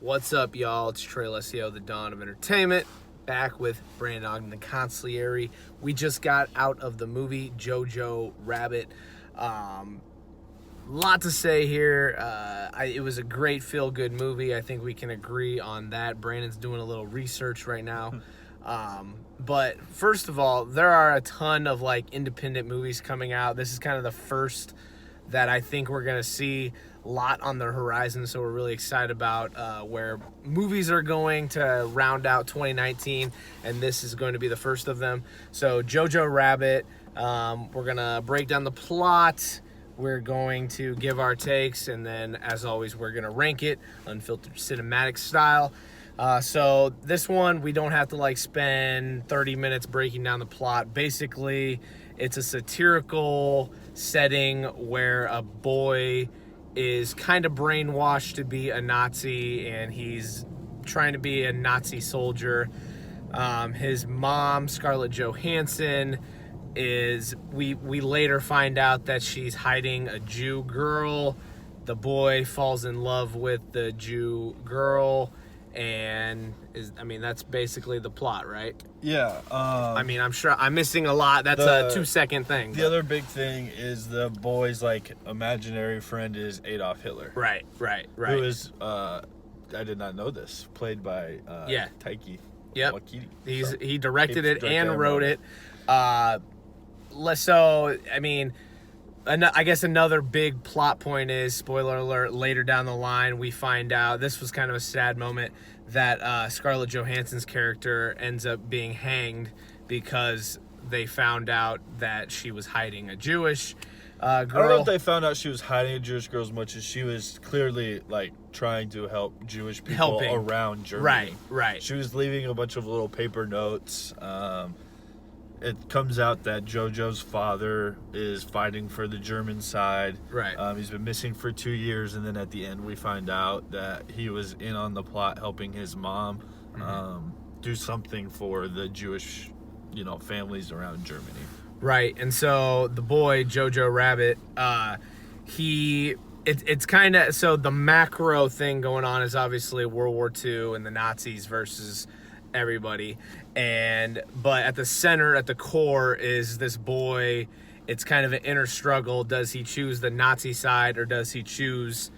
What's up, y'all? It's Trey, Alessio, the Dawn of Entertainment, back with Brandon Ogden, the Consigliere. We just got out of the movie Jojo Rabbit. Lot to say here. It was a great feel-good movie. I think we can agree on that. Brandon's doing a little research right now. But first of all, there are a ton of independent movies coming out. This is kind of the first that I think we're going to see a lot on the horizon, so we're really excited about where movies are going to round out 2019, and this is going to be the first of them. So Jojo Rabbit, we're going to break down the plot, we're going to give our takes, and then, as always, we're going to rank it, Unfiltered Cinematics style. So this one, we don't have to spend 30 minutes breaking down the plot. Basically, it's a satirical setting where a boy is kind of brainwashed to be a Nazi, and he's trying to be a Nazi soldier. His mom, Scarlett Johansson, we later find out that she's hiding a Jew girl. The boy falls in love with the Jew girl, and that's basically the plot, right? Yeah. I'm sure I'm missing a lot. That's a 2-second thing. The other big thing is the boy's imaginary friend is Adolf Hitler. Right. Who is I did not know this. Played by Taiki. Yep. Waititi. He directed it and wrote it. So I guess another big plot point is, spoiler alert, later down the line we find out, this was kind of a sad moment, that Scarlett Johansson's character ends up being hanged because they found out that she was hiding a Jewish girl. I don't know if they found out she was hiding a Jewish girl as much as she was clearly trying to help Jewish people around Germany. Right. She was leaving a bunch of little paper notes. It comes out that Jojo's father is fighting for the German side. Right. He's been missing for 2 years, and then at the end we find out that he was in on the plot helping his mom do something for the Jewish, families around Germany. Right. And so the boy, Jojo Rabbit, it's kind of, so the macro thing going on is obviously World War II and the Nazis versus everybody, but at the center, at the core, is this boy. It's kind of an inner struggle. Does he choose the Nazi side, or does he choose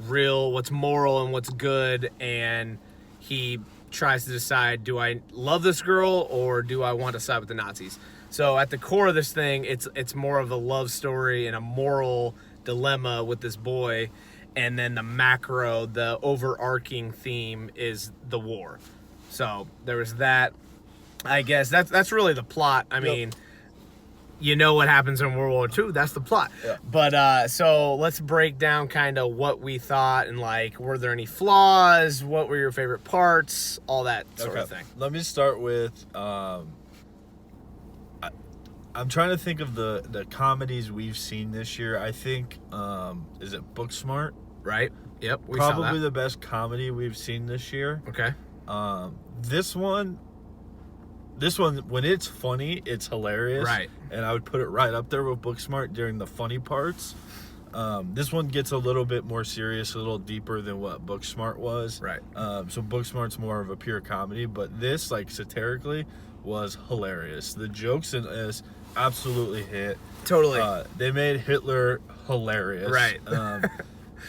what's moral and what's good? And he tries to decide, do I love this girl or do I want to side with the Nazis? So at the core of this thing, it's more of a love story and a moral dilemma with this boy, and then the macro, the overarching theme is the war. So there was that. I guess that's really the plot. You know what happens in World War II. That's the plot. Yeah. But so let's break down kind of what we thought, and were there any flaws? What were your favorite parts? All that sort of thing. Let me start with I'm trying to think of the comedies we've seen this year. I think is it Booksmart? Right. Yep. We saw Probably that. the best comedy we've seen this year. Okay. This one, when it's funny, it's hilarious. Right. And I would put it right up there with Booksmart during the funny parts. This one gets a little bit more serious, a little deeper than what Booksmart was. Right. So Booksmart's more of a pure comedy, but this, satirically, was hilarious. The jokes in this absolutely hit. Totally. They made Hitler hilarious. Right.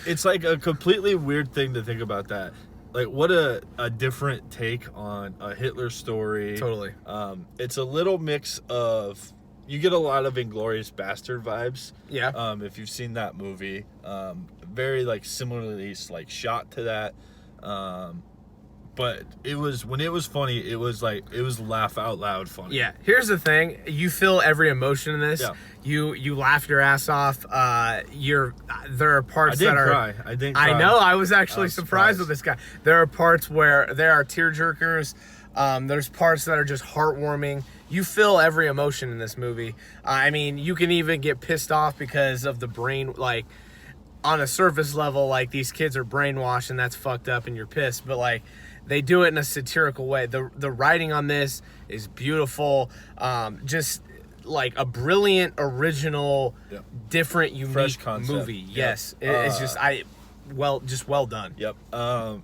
It's a completely weird thing to think about that. What a different take on a Hitler story. Totally. It's a little mix of, you get a lot of Inglourious Bastard vibes. Yeah. If you've seen that movie. Very similarly shot to that. But when it was funny, it was laugh out loud funny. Yeah. Here's the thing. You feel every emotion in this. Yeah. You laugh your ass off. There are parts that are. I didn't cry. I know. I was actually surprised with this guy. There are parts where there are tearjerkers. There's parts that are just heartwarming. You feel every emotion in this movie. You can even get pissed off because of the brain, on a surface level, these kids are brainwashed and that's fucked up and you're pissed. But they do it in a satirical way. The writing on this is beautiful. Just a brilliant, original, different, unique Fresh concept. movie. Yes. It's just, well done. Yep.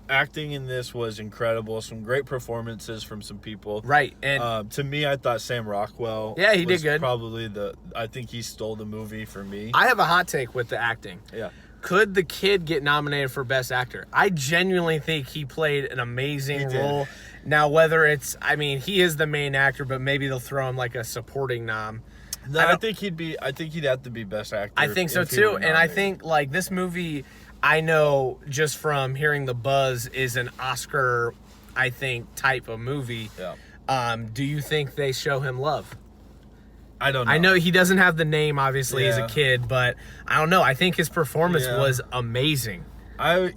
Acting in this was incredible. Some great performances from some people. Right. And to me, I thought Sam Rockwell. Yeah, he was did good. Probably I think he stole the movie for me. I have a hot take with the acting. Yeah. Could the kid get nominated for Best Actor? I genuinely think he played an amazing role. Now, whether he is the main actor, but maybe they'll throw him like a supporting nom. No, I think he'd have to be Best Actor. I think so too. And I think like this movie, I know just from hearing the buzz, is an Oscar, I think, type of movie. Yeah. Do you think they show him love? I don't know. I know he doesn't have the name, obviously, as a kid, but I don't know. I think his performance was amazing. I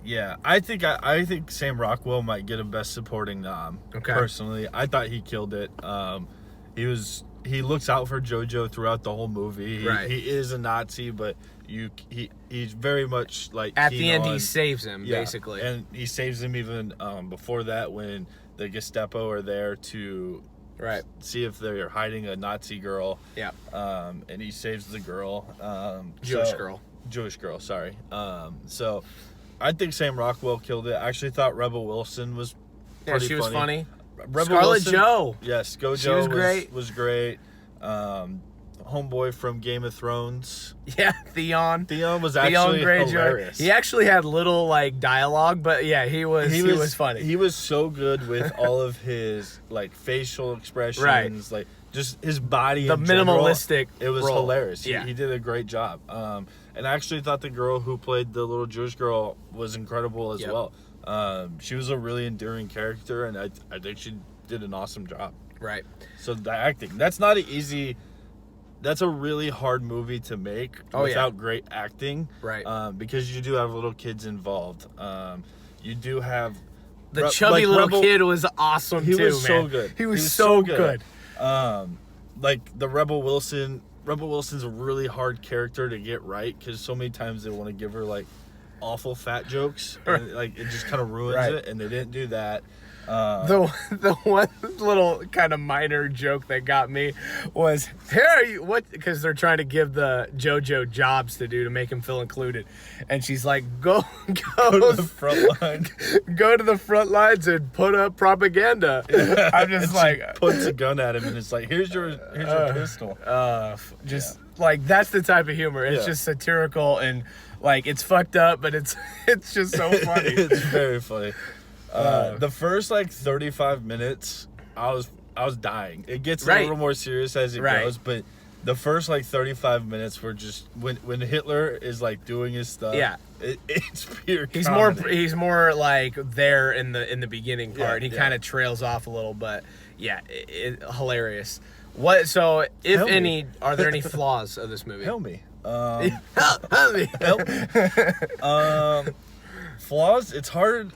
think Sam Rockwell might get a Best Supporting nom. Okay. Personally, I thought he killed it. He looks out for Jojo throughout the whole movie. He is a Nazi, but he's very much like at the end he saves him basically, and he saves him even before that when the Gestapo are there to see if they're hiding a Nazi girl. Yeah. And he saves the girl. Jewish girl. Sorry. So I think Sam Rockwell killed it. I actually thought Rebel Wilson was pretty she was funny. Scarlett Joe. Yes, Go She Joe was great. Was great. Homeboy from Game of Thrones. Yeah, Theon. Theon was actually hilarious. He actually had little like dialogue, but yeah, he was funny. He was so good with all of his like facial expressions, like just his body. The in general. minimalistic. It was role. hilarious. Yeah. He did a great job. And I actually thought the girl who played the little Jewish girl was incredible as well. She was a really endearing character, and I think she did an awesome job. Right. So the acting, that's a really hard movie to make without great acting. Right. Because you do have little kids involved. You do have the chubby little kid was awesome too, man. He was so good. He was so good. Like the Rebel Wilson's a really hard character to get right because so many times they want to give her like awful fat jokes, and like it just kind of ruins it, and they didn't do that. The one little kind of minor joke that got me was, "Here are you?" What? Because they're trying to give the Jojo jobs to do to make him feel included, and she's like, "Go to the front line. Go to the front lines and put up propaganda." I'm just like, puts a gun at him, and it's like, "Here's your pistol." Like that's the type of humor. It's just satirical and like it's fucked up, but it's just so funny. It's very funny. The first like 35 minutes, I was dying. It gets a little more serious as it goes, but the first like 35 minutes were just when Hitler is like doing his stuff. Yeah, it's pure comedy. He's more like there in the beginning part. He kind of trails off a little, but hilarious. What? So if any, are there any flaws of this movie? Help me. Help me. Flaws? It's hard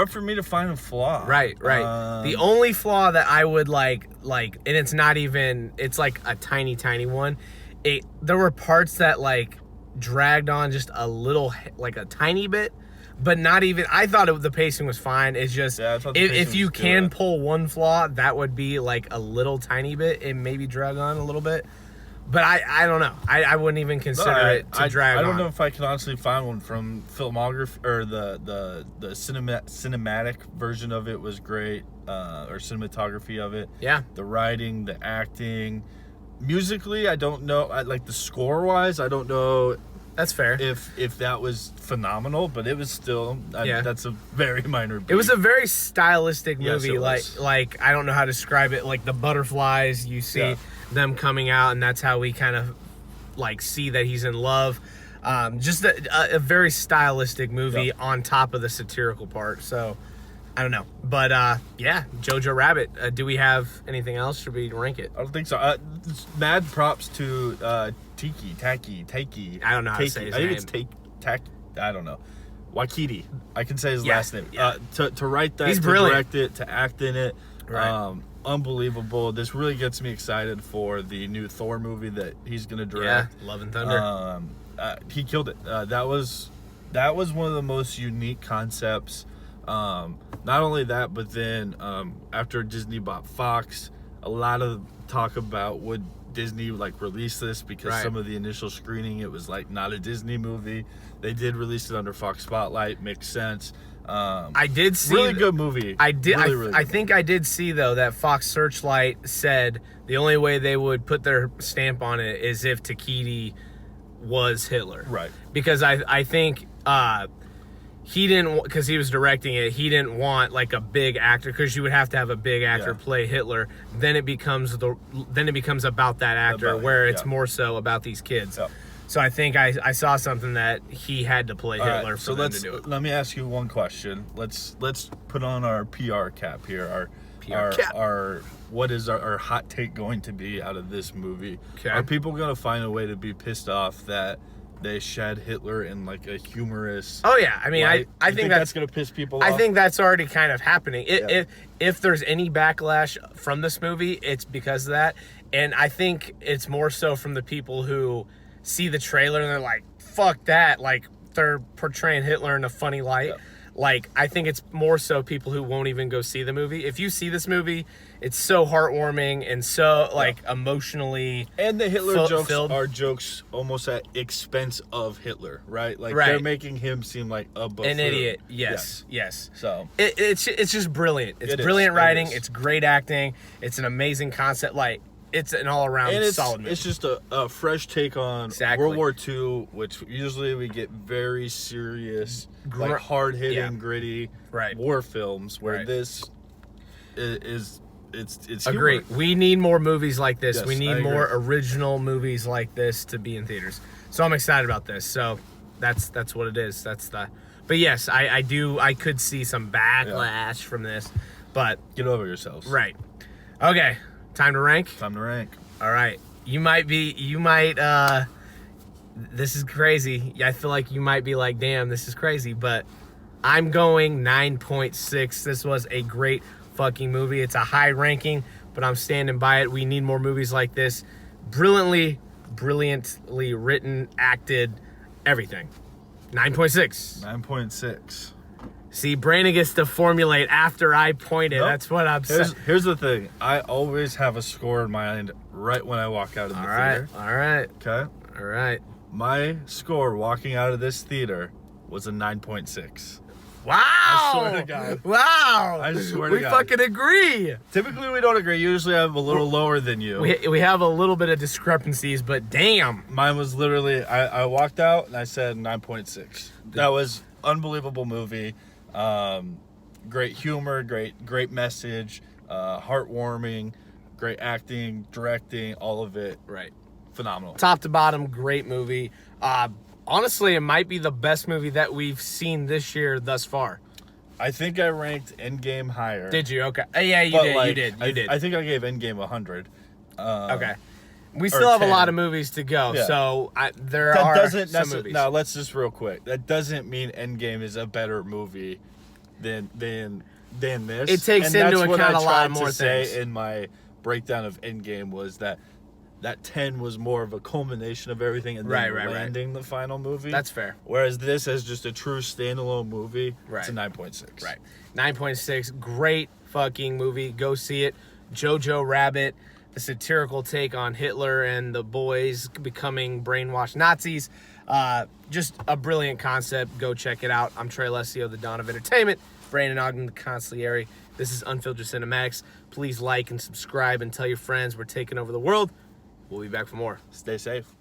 for me to find a flaw. Right. The only flaw that I would like, and it's not even, it's like a tiny one. There were parts that like dragged on just a little, like a tiny bit, but not even. I thought the pacing was fine. It's just if you can pull one flaw, that would be like a little tiny bit and maybe drag on a little bit. But I don't know. I wouldn't even consider it to drag on. I don't know if I can honestly find one from filmography or the cinematic version of it was great, or cinematography of it. Yeah. The writing, the acting, musically, I don't know. Like the score wise, I don't know. That's fair. If that was phenomenal, but it was still that's a very minor beat. It was a very stylistic movie. Yes, like I don't know how to describe it. Like the butterflies, you see them coming out, and that's how we kind of like see that he's in love. Just a very stylistic movie on top of the satirical part. So I don't know, but Jojo Rabbit. Do we have anything else? Should we rank it? I don't think so. Mad props to Taki. I don't know how to say his name. I think it's Taki. I don't know. Waikiki. I can say his last name. Yeah. To write that, he's to brilliant. direct it, to act in it. Right. Unbelievable. This really gets me excited for the new Thor movie that he's going to direct. Yeah, Love and Thunder. He killed it. That was one of the most unique concepts. Not only that, but then after Disney bought Fox, a lot of talk about would Disney like released this because some of the initial screening it was like not a Disney movie. They did release it under Fox Spotlight. Makes sense. I did see really good movie. I did. Really I think I did see though that Fox Searchlight said the only way they would put their stamp on it is if Takiti was Hitler. Right. Because I think he didn't, because he was directing it. He didn't want like a big actor, because you would have to have a big actor play Hitler. Then it becomes about that actor, where it's more so about these kids. Yeah. So I think I saw something that he had to play Hitler for them to do it. Let me ask you one question. Let's put on our PR cap here. Our what is our hot take going to be out of this movie? Okay. Are people going to find a way to be pissed off that they shed Hitler in like a humorous? Oh yeah, I mean, I think that's going to piss people off. I think that's already kind of happening. If there's any backlash from this movie, it's because of that, and I think it's more so from the people who see the trailer and they're like, fuck that, like they're portraying Hitler in a funny light. Like, I think it's more so people who won't even go see the movie. If you see this movie, it's so heartwarming and so like emotionally, and the Hitler jokes are jokes almost at expense of Hitler, right? Like they're making him seem like a buffoon. An idiot. Yes. So it's just brilliant. It's brilliant writing. It's great acting. It's an amazing concept. Like, it's an all-around solid movie. It's just a fresh take on World War II, which usually we get very serious, like hard-hitting, gritty war films, where this is it's Agree. We need more movies like this. Yes, we need more original movies like this to be in theaters. So I'm excited about this. So that's what it is. But yes, I could see some backlash from this, but get over yourselves. Right. Okay. Time to rank? Time to rank. All right. This is crazy. I feel like you might be like, damn, this is crazy. But I'm going 9.6. This was a great fucking movie. It's a high ranking, but I'm standing by it. We need more movies like this. Brilliantly written, acted, everything. 9.6. 9.6. See, Brandon gets to formulate after I point it. Nope. That's what I'm saying. Here's the thing. I always have a score in mind right when I walk out of the theater. All right. Okay? All right. My score walking out of this theater was a 9.6. Wow. I swear to God. Wow. I swear to God. We fucking agree. Typically, we don't agree. Usually, I'm a little lower than you. We have a little bit of discrepancies, but damn. Mine was literally, I walked out and I said 9.6. That was unbelievable movie. Great humor, great message, heartwarming, great acting, directing, all of it. Right. Phenomenal. Top to bottom, great movie. Honestly, it might be the best movie that we've seen this year thus far. I think I ranked Endgame higher. Did you? Okay. Yeah, you did. You did. I think I gave Endgame 100. Okay. We still have 10. A lot of movies to go, so there are some movies. Now, let's just real quick. That doesn't mean Endgame is a better movie than this. It takes into account a lot more things. Say in my breakdown of Endgame was that 10 was more of a culmination of everything and then landing the final movie. That's fair. Whereas this is just a true standalone movie. It's a 9.6. Right. 9.6. Great fucking movie. Go see it. Jojo Rabbit. The satirical take on Hitler and the boys becoming brainwashed Nazis. Just a brilliant concept. Go check it out. I'm Trey Alessio, the Dawn of Entertainment. Brandon Ogden, the Consigliere. This is Unfiltered Cinematics. Please like and subscribe and tell your friends we're taking over the world. We'll be back for more. Stay safe.